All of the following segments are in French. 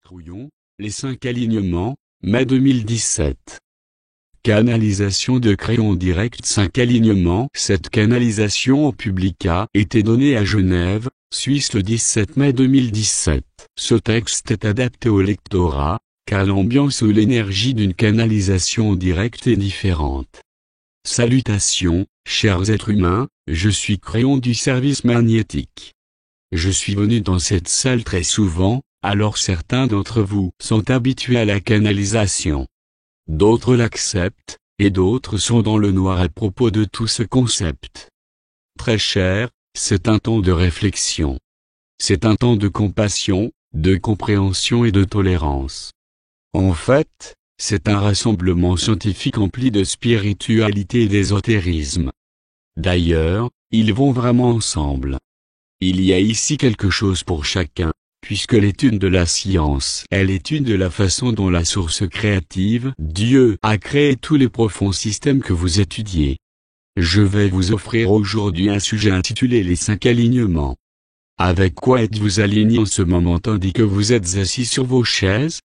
Trouillon, les 5 alignements, mai 2017. Canalisation de crayon direct 5 alignements. Cette canalisation en public a été donnée à Genève, Suisse le 17 mai 2017. Ce texte est adapté au lectorat, car l'ambiance ou l'énergie d'une canalisation en direct est différente. Salutations, chers êtres humains, je suis Crayon du service magnétique. Je suis venu dans cette salle très souvent, alors certains d'entre vous sont habitués à la canalisation. D'autres l'acceptent, et d'autres sont dans le noir à propos de tout ce concept. Très cher, c'est un temps de réflexion. C'est un temps de compassion, de compréhension et de tolérance. En fait, c'est un rassemblement scientifique empli de spiritualité et d'ésotérisme. D'ailleurs, ils vont vraiment ensemble. Il y a ici quelque chose pour chacun, puisque l'étude de la science est l'étude de la façon dont la source créative, Dieu, a créé tous les profonds systèmes que vous étudiez. Je vais vous offrir aujourd'hui un sujet intitulé les 5 alignements. Avec quoi êtes-vous aligné en ce moment tandis que vous êtes assis sur vos chaises?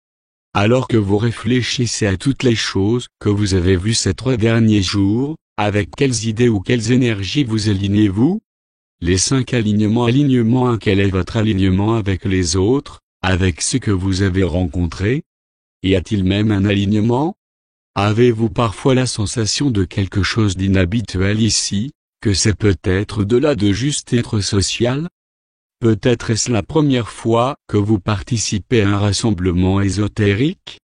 Alors que vous réfléchissez à toutes les choses que vous avez vues ces 3 derniers jours, avec quelles idées ou quelles énergies vous alignez-vous? Les 5 alignements. Alignement 1. Quel est votre alignement avec les autres, avec ceux que vous avez rencontrés? Y a-t-il même un alignement? Avez-vous parfois la sensation de quelque chose d'inhabituel ici, que c'est peut-être au-delà de juste être social? Peut-être est-ce la première fois que vous participez à un rassemblement ésotérique?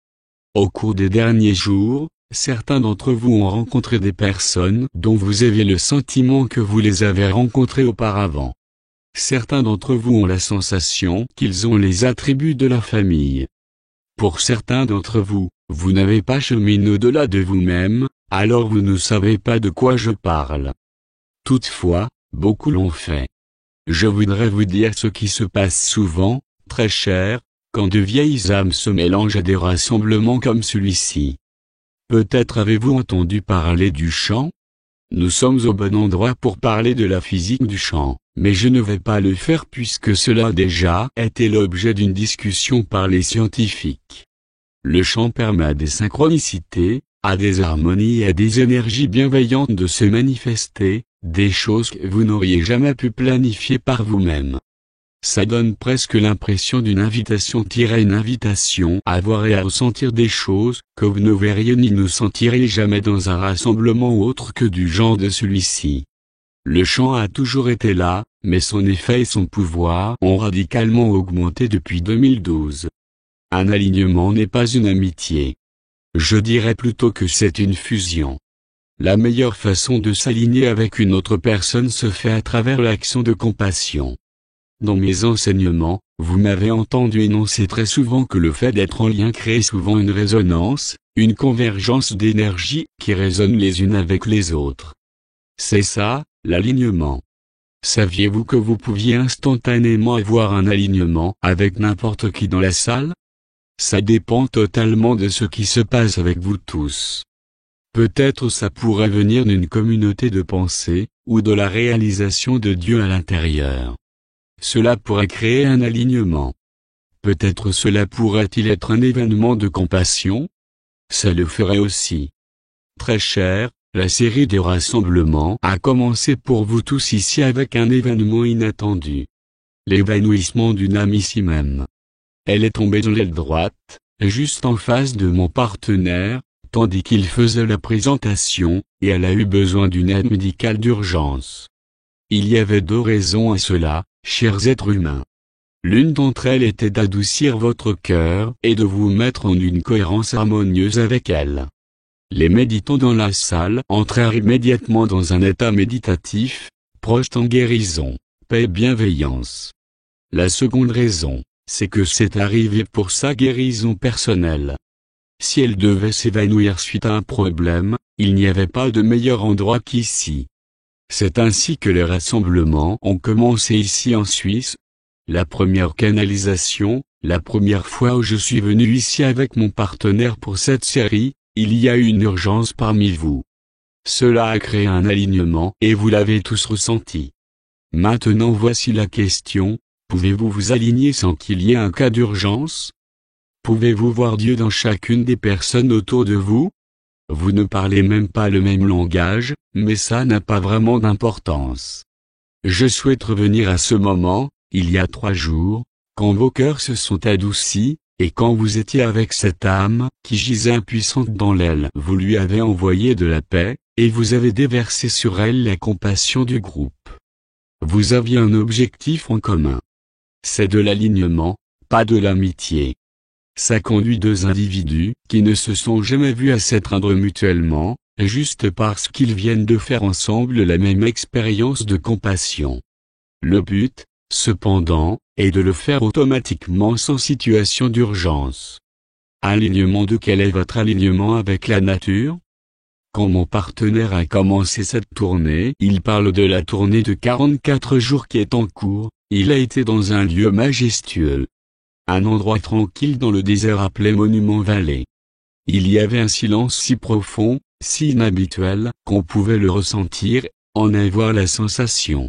Au cours des derniers jours, certains d'entre vous ont rencontré des personnes dont vous aviez le sentiment que vous les avez rencontrées auparavant. Certains d'entre vous ont la sensation qu'ils ont les attributs de la famille. Pour certains d'entre vous, vous n'avez pas cheminé au-delà de vous-même, alors vous ne savez pas de quoi je parle. Toutefois, beaucoup l'ont fait. Je voudrais vous dire ce qui se passe souvent, très cher, quand de vieilles âmes se mélangent à des rassemblements comme celui-ci. Peut-être avez-vous entendu parler du chant? Nous sommes au bon endroit pour parler de la physique du chant, mais je ne vais pas le faire puisque cela a déjà été l'objet d'une discussion par les scientifiques. Le chant permet à des synchronicités, à des harmonies et à des énergies bienveillantes de se manifester, des choses que vous n'auriez jamais pu planifier par vous-même. Ça donne presque l'impression d'une invitation, une invitation à voir et à ressentir des choses que vous ne verriez ni ne sentiriez jamais dans un rassemblement autre que du genre de celui-ci. Le chant a toujours été là, mais son effet et son pouvoir ont radicalement augmenté depuis 2012. Un alignement n'est pas une amitié. Je dirais plutôt que c'est une fusion. La meilleure façon de s'aligner avec une autre personne se fait à travers l'action de compassion. Dans mes enseignements, vous m'avez entendu énoncer très souvent que le fait d'être en lien crée souvent une résonance, une convergence d'énergie qui résonnent les unes avec les autres. C'est ça, l'alignement. Saviez-vous que vous pouviez instantanément avoir un alignement avec n'importe qui dans la salle? Ça dépend totalement de ce qui se passe avec vous tous. Peut-être ça pourrait venir d'une communauté de pensée, ou de la réalisation de Dieu à l'intérieur. Cela pourrait créer un alignement. Peut-être cela pourrait-il être un événement de compassion? Ça le ferait aussi. Très cher, la série des rassemblements a commencé pour vous tous ici avec un événement inattendu. L'évanouissement d'une âme ici même. Elle est tombée dans l'aile droite, juste en face de mon partenaire, tandis qu'il faisait la présentation, et elle a eu besoin d'une aide médicale d'urgence. Il y avait 2 raisons à cela, chers êtres humains. L'une d'entre elles était d'adoucir votre cœur et de vous mettre en une cohérence harmonieuse avec elle. Les méditants dans la salle entrèrent immédiatement dans un état méditatif, projetant guérison, paix et bienveillance. La seconde raison, c'est que c'est arrivé pour sa guérison personnelle. Si elle devait s'évanouir suite à un problème, il n'y avait pas de meilleur endroit qu'ici. C'est ainsi que les rassemblements ont commencé ici en Suisse. La première canalisation, la première fois où je suis venu ici avec mon partenaire pour cette série, il y a eu une urgence parmi vous. Cela a créé un alignement et vous l'avez tous ressenti. Maintenant voici la question, pouvez-vous vous aligner sans qu'il y ait un cas d'urgence? Pouvez-vous voir Dieu dans chacune des personnes autour de vous? Vous ne parlez même pas le même langage, mais ça n'a pas vraiment d'importance. Je souhaite revenir à ce moment, il y a 3 jours, quand vos cœurs se sont adoucis, et quand vous étiez avec cette âme qui gisait impuissante dans l'aile. Vous lui avez envoyé de la paix, et vous avez déversé sur elle la compassion du groupe. Vous aviez un objectif en commun. C'est de l'alignement, pas de l'amitié. Ça conduit 2 individus qui ne se sont jamais vus à s'étreindre mutuellement, juste parce qu'ils viennent de faire ensemble la même expérience de compassion. Le but, cependant, est de le faire automatiquement sans situation d'urgence. Alignement de quel est votre alignement avec la nature? Quand mon partenaire a commencé cette tournée, il parle de la tournée de 44 jours qui est en cours. Il a été dans un lieu majestueux. Un endroit tranquille dans le désert appelé Monument Valley. Il y avait un silence si profond, si inhabituel, qu'on pouvait le ressentir, en avoir la sensation.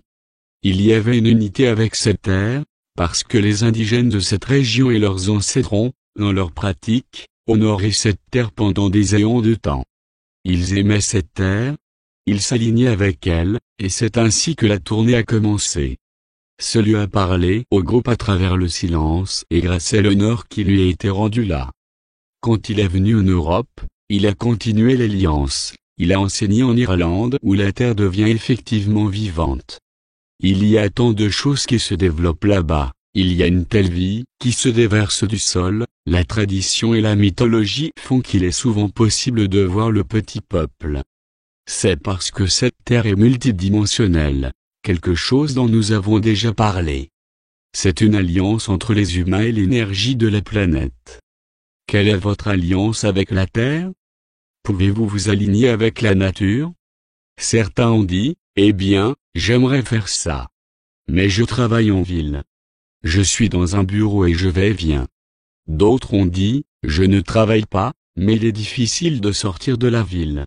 Il y avait une unité avec cette terre, parce que les indigènes de cette région et leurs ancêtres ont, dans leur pratique, honoré cette terre pendant des éons de temps. Ils aimaient cette terre, ils s'alignaient avec elle, et c'est ainsi que la tournée a commencé. Ce lieu a parlé au groupe à travers le silence et grâce à l'honneur qui lui a été rendu là. Quand il est venu en Europe, il a continué l'alliance, il a enseigné en Irlande où la terre devient effectivement vivante. Il y a tant de choses qui se développent là-bas, il y a une telle vie qui se déverse du sol, la tradition et la mythologie font qu'il est souvent possible de voir le petit peuple. C'est parce que cette terre est multidimensionnelle. Quelque chose dont nous avons déjà parlé. C'est une alliance entre les humains et l'énergie de la planète. Quelle est votre alliance avec la Terre? Pouvez-vous vous aligner avec la nature? Certains ont dit, eh bien, j'aimerais faire ça. Mais je travaille en ville. Je suis dans un bureau et je vais et viens. D'autres ont dit, je ne travaille pas, mais il est difficile de sortir de la ville.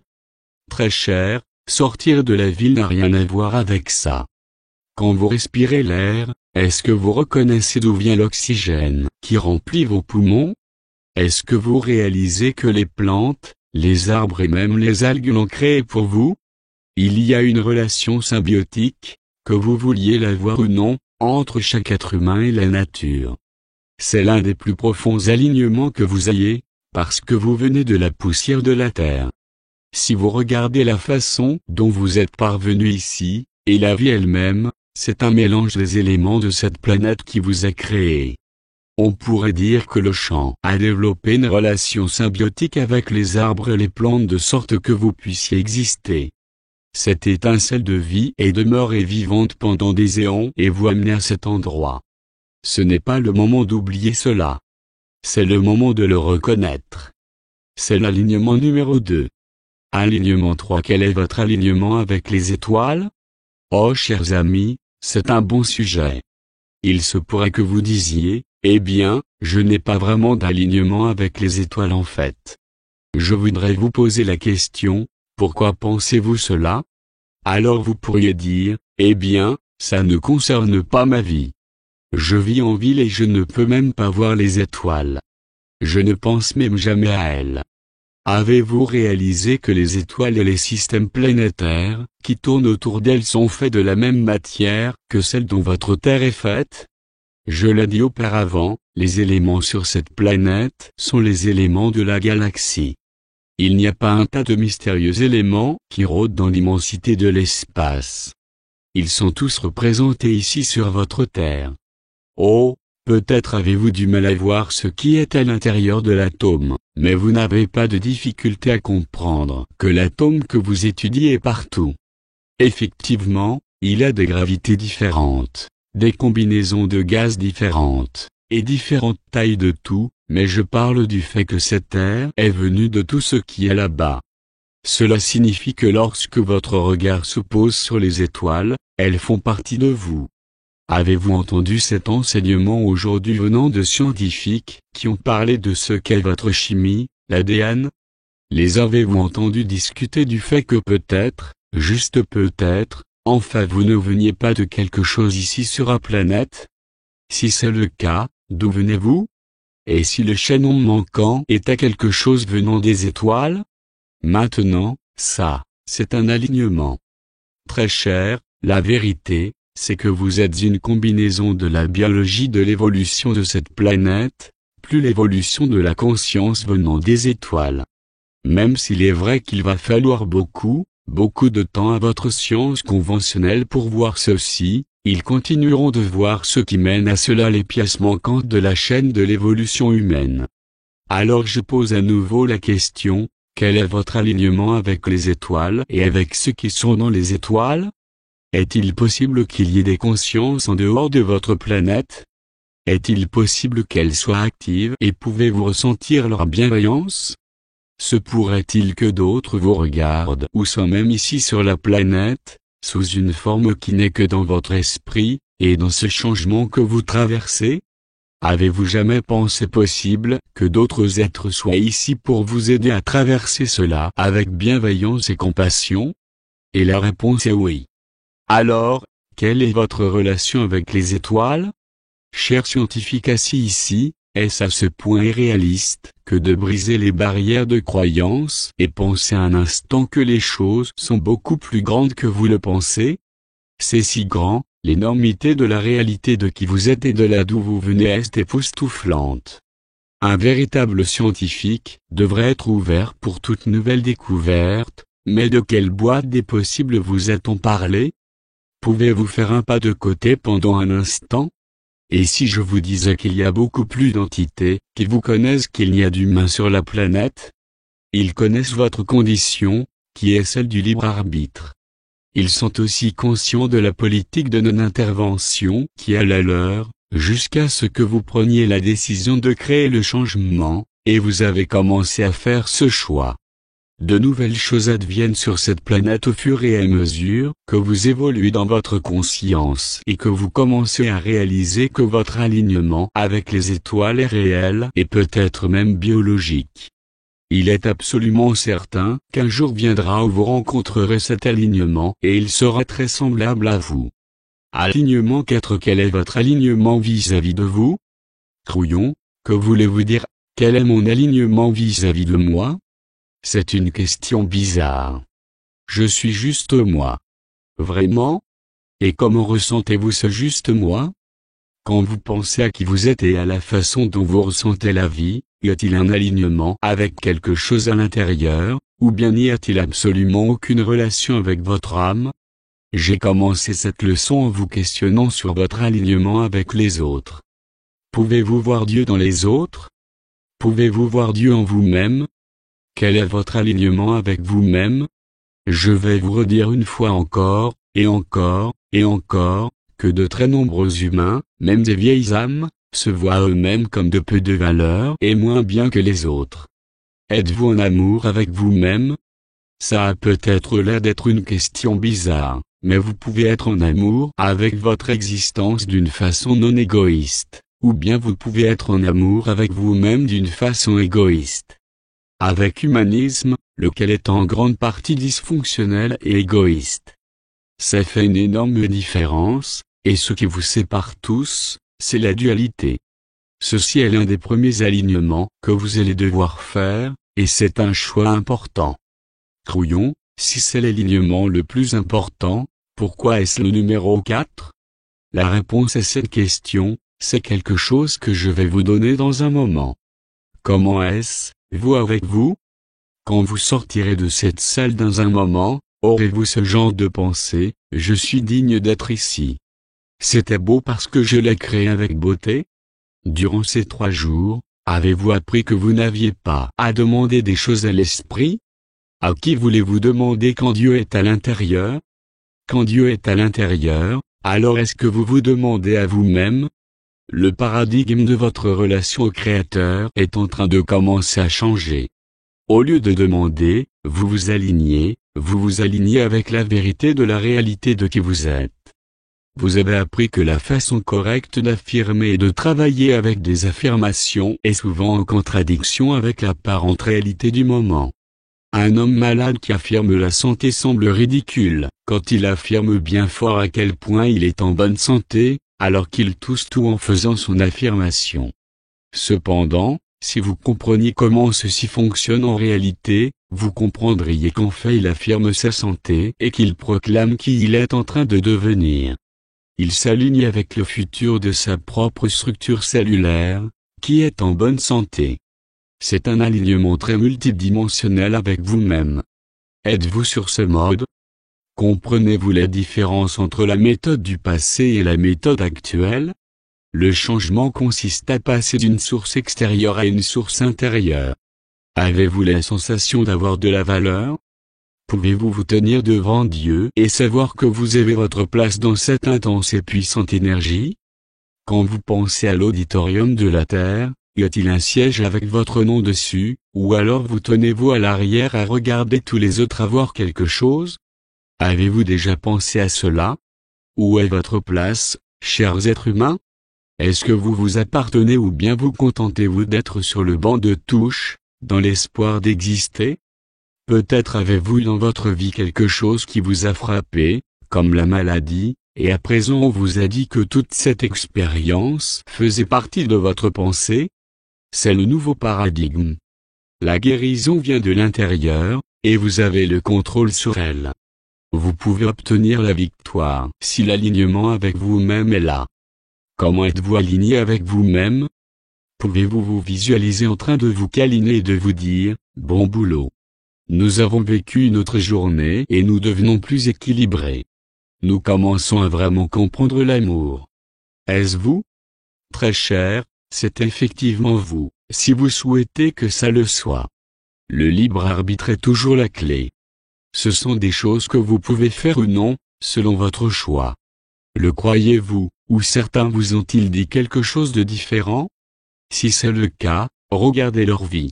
Très cher, sortir de la ville n'a rien à voir avec ça. Quand vous respirez l'air, est-ce que vous reconnaissez d'où vient l'oxygène qui remplit vos poumons? Est-ce que vous réalisez que les plantes, les arbres et même les algues l'ont créé pour vous? Il y a une relation symbiotique, que vous vouliez la voir ou non, entre chaque être humain et la nature. C'est l'un des plus profonds alignements que vous ayez, parce que vous venez de la poussière de la terre. Si vous regardez la façon dont vous êtes parvenu ici, et la vie elle-même, c'est un mélange des éléments de cette planète qui vous a créé. On pourrait dire que le champ a développé une relation symbiotique avec les arbres et les plantes de sorte que vous puissiez exister. Cette étincelle de vie et de mort est vivante pendant des éons et vous amenez à cet endroit. Ce n'est pas le moment d'oublier cela. C'est le moment de le reconnaître. C'est l'alignement numéro 2. Alignement 3. Quel est votre alignement avec les étoiles? Oh chers amis, c'est un bon sujet. Il se pourrait que vous disiez, eh bien, je n'ai pas vraiment d'alignement avec les étoiles en fait. Je voudrais vous poser la question, pourquoi pensez-vous cela? Alors vous pourriez dire, eh bien, ça ne concerne pas ma vie. Je vis en ville et je ne peux même pas voir les étoiles. Je ne pense même jamais à elles. Avez-vous réalisé que les étoiles et les systèmes planétaires, qui tournent autour d'elles sont faits de la même matière que celle dont votre Terre est faite? Je l'ai dit auparavant, les éléments sur cette planète sont les éléments de la galaxie. Il n'y a pas un tas de mystérieux éléments qui rôdent dans l'immensité de l'espace. Ils sont tous représentés ici sur votre Terre. Oh, peut-être avez-vous du mal à voir ce qui est à l'intérieur de l'atome, mais vous n'avez pas de difficulté à comprendre que l'atome que vous étudiez est partout. Effectivement, il a des gravités différentes, des combinaisons de gaz différentes, et différentes tailles de tout, mais je parle du fait que cette Terre est venue de tout ce qui est là-bas. Cela signifie que lorsque votre regard se pose sur les étoiles, elles font partie de vous. Avez-vous entendu cet enseignement aujourd'hui venant de scientifiques qui ont parlé de ce qu'est votre chimie, l'ADN? Les avez-vous entendu discuter du fait que peut-être, juste peut-être, enfin vous ne veniez pas de quelque chose ici sur la planète? Si c'est le cas, d'où venez-vous? Et si le chaînon manquant était quelque chose venant des étoiles? Maintenant, ça, c'est un alignement. Très cher, la vérité, c'est que vous êtes une combinaison de la biologie de l'évolution de cette planète, plus l'évolution de la conscience venant des étoiles. Même s'il est vrai qu'il va falloir beaucoup de temps à votre science conventionnelle pour voir ceci, ils continueront de voir ce qui mène à cela, les pièces manquantes de la chaîne de l'évolution humaine. Alors je pose à nouveau la question, quel est votre alignement avec les étoiles et avec ceux qui sont dans les étoiles? Est-il possible qu'il y ait des consciences en dehors de votre planète? Est-il possible qu'elles soient actives et pouvez-vous ressentir leur bienveillance? Se pourrait-il que d'autres vous regardent ou soient même ici sur la planète, sous une forme qui n'est que dans votre esprit, et dans ce changement que vous traversez? Avez-vous jamais pensé possible que d'autres êtres soient ici pour vous aider à traverser cela avec bienveillance et compassion? Et la réponse est oui. Alors, quelle est votre relation avec les étoiles? Chers scientifiques assis ici, est-ce à ce point irréaliste que de briser les barrières de croyance et penser un instant que les choses sont beaucoup plus grandes que vous le pensez? C'est si grand, l'énormité de la réalité de qui vous êtes et de là d'où vous venez est époustouflante. Un véritable scientifique devrait être ouvert pour toute nouvelle découverte, mais de quelle boîte des possibles vous a-t-on parlé? Pouvez-vous faire un pas de côté pendant un instant? Et si je vous disais qu'il y a beaucoup plus d'entités qui vous connaissent qu'il n'y a d'humains sur la planète? Ils connaissent votre condition, qui est celle du libre arbitre. Ils sont aussi conscients de la politique de non-intervention qui est la leur, jusqu'à ce que vous preniez la décision de créer le changement, et vous avez commencé à faire ce choix. De nouvelles choses adviennent sur cette planète au fur et à mesure que vous évoluez dans votre conscience et que vous commencez à réaliser que votre alignement avec les étoiles est réel et peut-être même biologique. Il est absolument certain qu'un jour viendra où vous rencontrerez cet alignement et il sera très semblable à vous. Alignement 4. Quel est votre alignement vis-à-vis de vous? Trouillon, que voulez-vous dire? Quel est mon alignement vis-à-vis de moi? C'est une question bizarre. Je suis juste moi. Vraiment? Et comment ressentez-vous ce juste moi? Quand vous pensez à qui vous êtes et à la façon dont vous ressentez la vie, y a-t-il un alignement avec quelque chose à l'intérieur, ou bien n'y a-t-il absolument aucune relation avec votre âme? J'ai commencé cette leçon en vous questionnant sur votre alignement avec les autres. Pouvez-vous voir Dieu dans les autres? Pouvez-vous voir Dieu en vous-même? Quel est votre alignement avec vous-même? Je vais vous redire une fois encore, et encore, et encore, que de très nombreux humains, même des vieilles âmes, se voient eux-mêmes comme de peu de valeur et moins bien que les autres. Êtes-vous en amour avec vous-même? Ça a peut-être l'air d'être une question bizarre, mais vous pouvez être en amour avec votre existence d'une façon non égoïste, ou bien vous pouvez être en amour avec vous-même d'une façon égoïste. Avec humanisme, lequel est en grande partie dysfonctionnel et égoïste. Ça fait une énorme différence, et ce qui vous sépare tous, c'est la dualité. Ceci est l'un des premiers alignements que vous allez devoir faire, et c'est un choix important. Trouillon, si c'est l'alignement le plus important, pourquoi est-ce le numéro 4? La réponse à cette question, c'est quelque chose que je vais vous donner dans un moment. Comment est-ce, vous avec vous? Quand vous sortirez de cette salle dans un moment, aurez-vous ce genre de pensée, je suis digne d'être ici. C'était beau parce que je l'ai créé avec beauté? Durant ces 3 jours, avez-vous appris que vous n'aviez pas à demander des choses à l'esprit? À qui voulez-vous demander quand Dieu est à l'intérieur? Quand Dieu est à l'intérieur, alors est-ce que vous vous demandez à vous-même? Le paradigme de votre relation au Créateur est en train de commencer à changer. Au lieu de demander, vous vous alignez avec la vérité de la réalité de qui vous êtes. Vous avez appris que la façon correcte d'affirmer et de travailler avec des affirmations est souvent en contradiction avec l'apparente réalité du moment. Un homme malade qui affirme la santé semble ridicule, quand il affirme bien fort à quel point il est en bonne santé, alors qu'il tousse tout en faisant son affirmation. Cependant, si vous compreniez comment ceci fonctionne en réalité, vous comprendriez qu'en fait il affirme sa santé et qu'il proclame qui il est en train de devenir. Il s'aligne avec le futur de sa propre structure cellulaire, qui est en bonne santé. C'est un alignement très multidimensionnel avec vous-même. Êtes-vous sur ce mode? Comprenez-vous la différence entre la méthode du passé et la méthode actuelle? Le changement consiste à passer d'une source extérieure à une source intérieure. Avez-vous la sensation d'avoir de la valeur? Pouvez-vous vous tenir devant Dieu et savoir que vous avez votre place dans cette intense et puissante énergie? Quand vous pensez à l'auditorium de la Terre, y a-t-il un siège avec votre nom dessus, ou alors vous tenez-vous à l'arrière à regarder tous les autres avoir quelque chose? Avez-vous déjà pensé à cela? Où est votre place, chers êtres humains? Est-ce que vous vous appartenez ou bien vous contentez-vous d'être sur le banc de touche, dans l'espoir d'exister? Peut-être avez-vous dans votre vie quelque chose qui vous a frappé, comme la maladie, et à présent on vous a dit que toute cette expérience faisait partie de votre pensée? C'est le nouveau paradigme. La guérison vient de l'intérieur, et vous avez le contrôle sur elle. Vous pouvez obtenir la victoire si l'alignement avec vous-même est là. Comment êtes-vous aligné avec vous-même? Pouvez-vous vous visualiser en train de vous câliner et de vous dire « Bon boulot. Nous avons vécu une autre journée et nous devenons plus équilibrés. Nous commençons à vraiment comprendre l'amour. » Est-ce vous? Très cher, c'est effectivement vous, si vous souhaitez que ça le soit. Le libre arbitre est toujours la clé. Ce sont des choses que vous pouvez faire ou non, selon votre choix. Le croyez-vous, ou certains vous ont-ils dit quelque chose de différent? Si c'est le cas, regardez leur vie.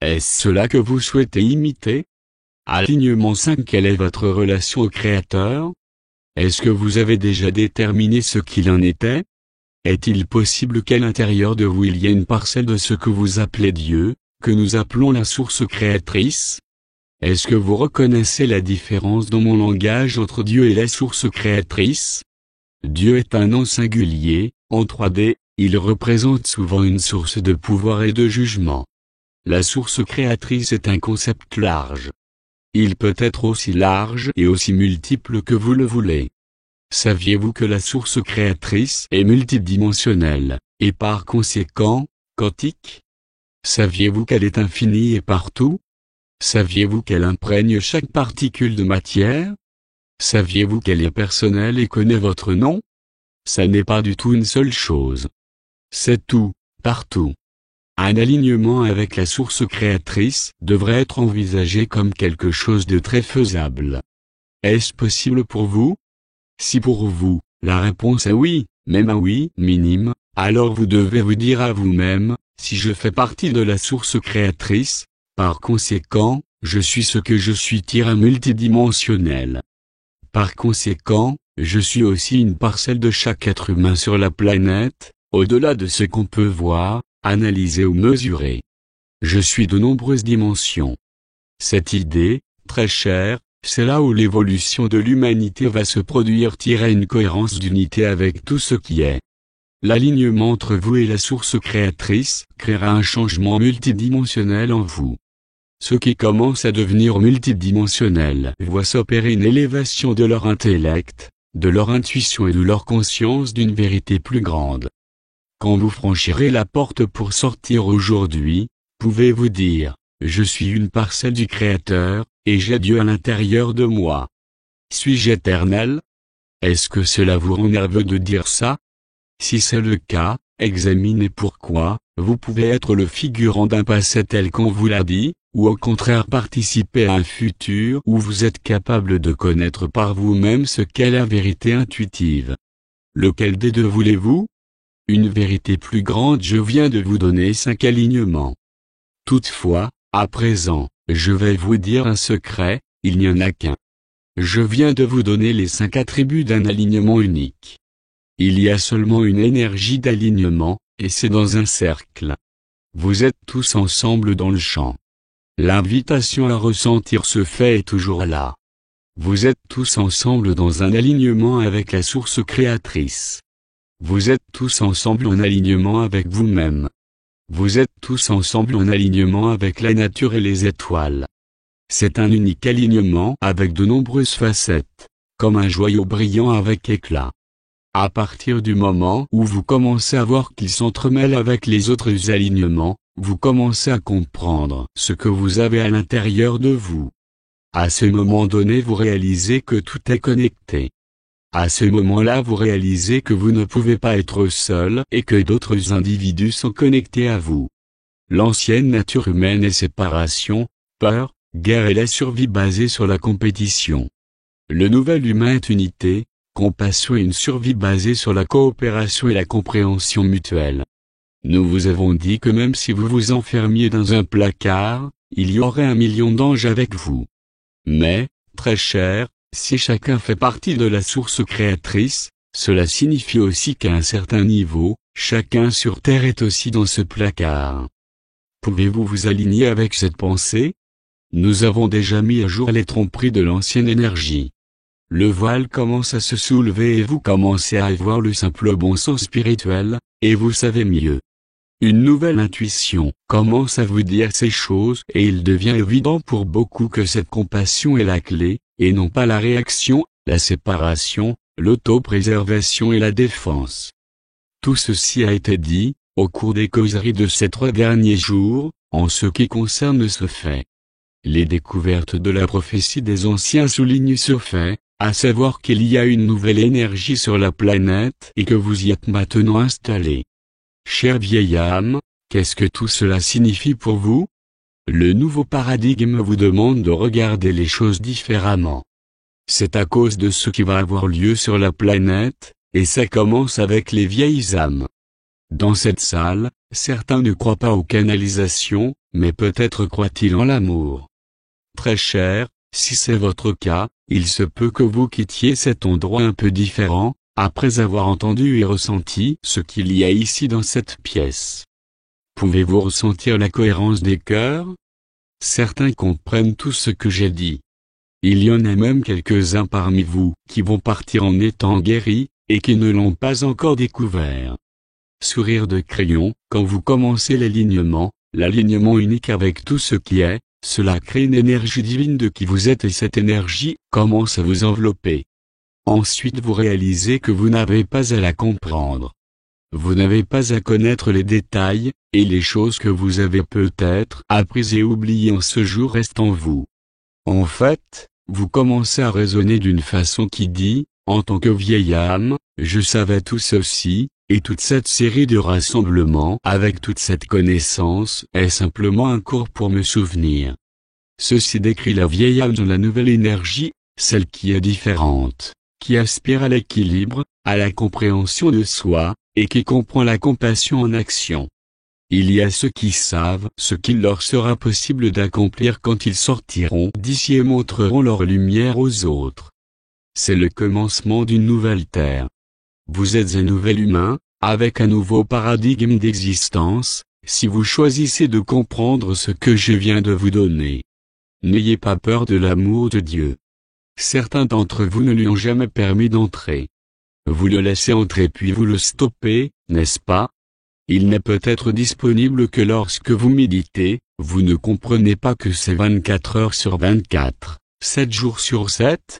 Est-ce cela que vous souhaitez imiter? Alignement 5. Quelle est votre relation au Créateur? Est-ce que vous avez déjà déterminé ce qu'il en était? Est-il possible qu'à l'intérieur de vous il y ait une parcelle de ce que vous appelez Dieu, que nous appelons la source créatrice? Est-ce que vous reconnaissez la différence dans mon langage entre Dieu et la source créatrice? Dieu est un nom singulier, en 3D, il représente souvent une source de pouvoir et de jugement. La source créatrice est un concept large. Il peut être aussi large et aussi multiple que vous le voulez. Saviez-vous que la source créatrice est multidimensionnelle, et par conséquent, quantique? Saviez-vous qu'elle est infinie et partout? Saviez-vous qu'elle imprègne chaque particule de matière? Saviez-vous qu'elle est personnelle et connaît votre nom? Ça n'est pas du tout une seule chose. C'est tout, partout. Un alignement avec la source créatrice devrait être envisagé comme quelque chose de très faisable. Est-ce possible pour vous? Si pour vous, la réponse est oui, même un oui minime, alors vous devez vous dire à vous-même, si je fais partie de la source créatrice, par conséquent, je suis ce que je suis multidimensionnel. Par conséquent, je suis aussi une parcelle de chaque être humain sur la planète, au-delà de ce qu'on peut voir, analyser ou mesurer. Je suis de nombreuses dimensions. Cette idée, très chère, c'est là où l'évolution de l'humanité va se produire. Une cohérence d'unité avec tout ce qui est. L'alignement entre vous et la source créatrice créera un changement multidimensionnel en vous. Ceux qui commencent à devenir multidimensionnels voient s'opérer une élévation de leur intellect, de leur intuition et de leur conscience d'une vérité plus grande. Quand vous franchirez la porte pour sortir aujourd'hui, pouvez-vous dire, je suis une parcelle du Créateur, et j'ai Dieu à l'intérieur de moi. Suis-je éternel? Est-ce que cela vous rend nerveux de dire ça? Si c'est le cas, examinez pourquoi. Vous pouvez être le figurant d'un passé tel qu'on vous l'a dit, ou au contraire participer à un futur où vous êtes capable de connaître par vous-même ce qu'est la vérité intuitive. Lequel des deux voulez-vous? Une vérité plus grande. Je viens de vous donner 5 alignements. Toutefois, à présent, je vais vous dire un secret, il n'y en a qu'un. Je viens de vous donner les 5 attributs d'un alignement unique. Il y a seulement une énergie d'alignement, et c'est dans un cercle. Vous êtes tous ensemble dans le champ. L'invitation à ressentir ce fait est toujours là. Vous êtes tous ensemble dans un alignement avec la source créatrice. Vous êtes tous ensemble en alignement avec vous-même. Vous êtes tous ensemble en alignement avec la nature et les étoiles. C'est un unique alignement avec de nombreuses facettes, comme un joyau brillant avec éclat. À partir du moment où vous commencez à voir qu'il s'entremêle avec les autres alignements, vous commencez à comprendre ce que vous avez à l'intérieur de vous. À ce moment donné, vous réalisez que tout est connecté. À ce moment-là, vous réalisez que vous ne pouvez pas être seul et que d'autres individus sont connectés à vous. L'ancienne nature humaine est séparation, peur, guerre et la survie basée sur la compétition. Le nouvel humain est unité, compassion et une survie basée sur la coopération et la compréhension mutuelle. Nous vous avons dit que même si vous vous enfermiez dans un placard, il y aurait 1 million d'anges avec vous. Mais, très cher, si chacun fait partie de la source créatrice, cela signifie aussi qu'à un certain niveau, chacun sur Terre est aussi dans ce placard. Pouvez-vous vous aligner avec cette pensée? Nous avons déjà mis à jour les tromperies de l'ancienne énergie. Le voile commence à se soulever et vous commencez à y voir le simple bon sens spirituel, et vous savez mieux. Une nouvelle intuition commence à vous dire ces choses et il devient évident pour beaucoup que cette compassion est la clé, et non pas la réaction, la séparation, l'autopréservation et la défense. Tout ceci a été dit, au cours des causeries de ces 3 derniers jours, en ce qui concerne ce fait. Les découvertes de la prophétie des anciens soulignent ce fait, à savoir qu'il y a une nouvelle énergie sur la planète et que vous y êtes maintenant installé. Chère vieille âme, qu'est-ce que tout cela signifie pour vous? Le nouveau paradigme vous demande de regarder les choses différemment. C'est à cause de ce qui va avoir lieu sur la planète, et ça commence avec les vieilles âmes. Dans cette salle, certains ne croient pas aux canalisations, mais peut-être croient-ils en l'amour. Très cher, si c'est votre cas, il se peut que vous quittiez cet endroit un peu différent, après avoir entendu et ressenti ce qu'il y a ici dans cette pièce. Pouvez-vous ressentir la cohérence des cœurs? Certains comprennent tout ce que j'ai dit. Il y en a même quelques-uns parmi vous qui vont partir en étant guéris, et qui ne l'ont pas encore découvert. Sourire de crayon, quand vous commencez l'alignement unique avec tout ce qui est, cela crée une énergie divine de qui vous êtes et cette énergie commence à vous envelopper. Ensuite vous réalisez que vous n'avez pas à la comprendre. Vous n'avez pas à connaître les détails, et les choses que vous avez peut-être apprises et oubliées en ce jour restent en vous. En fait, vous commencez à raisonner d'une façon qui dit, en tant que vieille âme, je savais tout ceci, et toute cette série de rassemblements avec toute cette connaissance est simplement un cours pour me souvenir. Ceci décrit la vieille âme dans la nouvelle énergie, celle qui est différente, qui aspire à l'équilibre, à la compréhension de soi, et qui comprend la compassion en action. Il y a ceux qui savent ce qu'il leur sera possible d'accomplir quand ils sortiront d'ici et montreront leur lumière aux autres. C'est le commencement d'une nouvelle terre. Vous êtes un nouvel humain, avec un nouveau paradigme d'existence, si vous choisissez de comprendre ce que je viens de vous donner. N'ayez pas peur de l'amour de Dieu. Certains d'entre vous ne lui ont jamais permis d'entrer. Vous le laissez entrer puis vous le stoppez, n'est-ce pas? Il n'est peut-être disponible que lorsque vous méditez, vous ne comprenez pas que c'est 24 heures sur 24, 7 jours sur 7.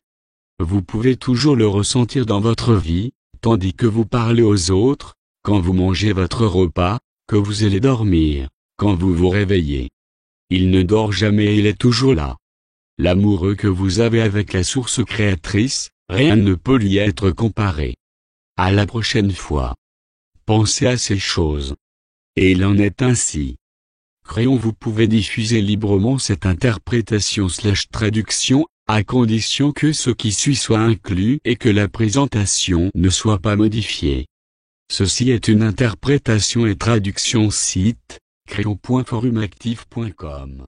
Vous pouvez toujours le ressentir dans votre vie, tandis que vous parlez aux autres, quand vous mangez votre repas, que vous allez dormir, quand vous vous réveillez. Il ne dort jamais et il est toujours là. L'amoureux que vous avez avec la source créatrice, rien ne peut lui être comparé. À la prochaine fois. Pensez à ces choses. Et il en est ainsi. Crayon, vous pouvez diffuser librement cette interprétation/traduction, à condition que ce qui suit soit inclus et que la présentation ne soit pas modifiée. Ceci est une interprétation et traduction site, crayon.forumactif.com.